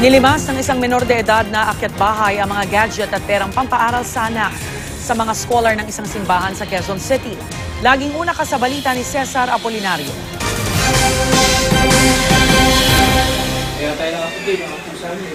Nilimas ng isang menor de edad na akyat bahay ang mga gadget at perang pampaaral sa anak sa mga scholar ng isang simbahan sa Quezon City. Laging una ka sa balita ni Cesar Apolinario.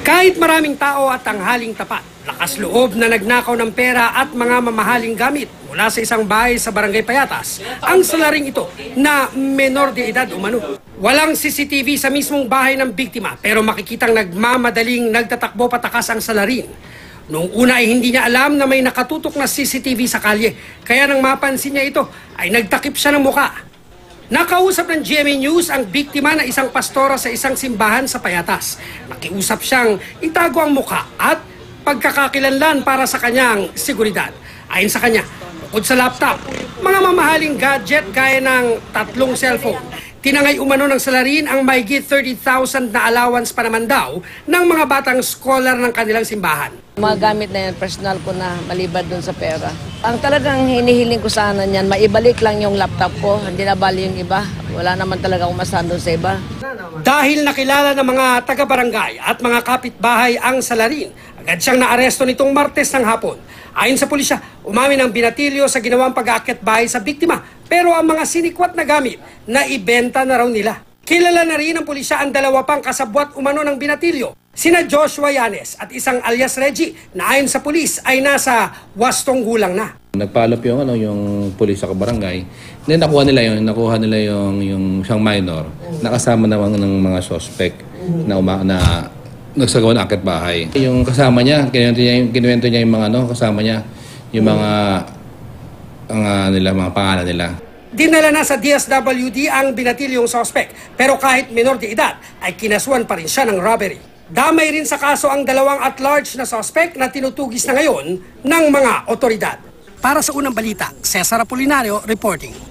Kahit maraming tao at tanghaling tapat, lakas loob na nagnakaw ng pera at mga mamahaling gamit mula sa isang bahay sa Barangay Payatas, ang salaring ito na menor de edad umano. Walang CCTV sa mismong bahay ng biktima pero makikitang nagmamadaling nagtatakbo patakas ang salarin. Noong una ay hindi niya alam na may nakatutok na CCTV sa kalye, kaya nang mapansin niya ito ay nagtakip siya ng muka. Nakausap ng GMA News ang biktima na isang pastora sa isang simbahan sa Payatas. Nakiusap siyang itago ang muka at pagkakakilanlan para sa kanyang seguridad. Ayon sa kanya, bukod sa laptop, mga mamahaling gadget gaya ng 3 cellphone, tinangay umano ng salarin ang mahigit 30,000 na allowance pa naman daw ng mga batang scholar ng kanilang simbahan. Mga gamit na yan, personal ko na malibad dun sa pera. Ang talagang hinihiling ko sana niyan, maibalik lang yung laptop ko, hindi na bali yung iba. Wala naman talaga akong masahan dun sa iba. Dahil nakilala ng mga taga-barangay at mga kapitbahay ang salarin, agad siyang naaresto nitong Martes ng hapon. Ayon sa pulisya, umamin ang binatilyo sa ginawang pag-aakyat bahay sa biktima, pero ang mga sinikwat na gamit na ibenta na raw nila. Kilala na rin ng pulisya ang 2 pang kasabwat umano ng binatilyo, sina Joshua Yanes at isang alias Reggie na ayon sa pulis ay nasa 8 gulang na. Nagpalop yung pulis sa barangay. Then nakuha nila yung siyang minor, nakasama naman ng mga suspect na nagsagawa ng akyat bahay. Yung kasama niya, kinuwento niya yung mga kasama niya, yung mga pangalan nila. Dinala na sa DSWD ang binatilyong suspect, pero kahit minor de edad ay kinasuhan pa rin siya ng robbery. Damay rin sa kaso ang 2 at-large na suspect na tinutugis na ngayon ng mga otoridad. Para sa unang balita, Cesar Apolinario reporting.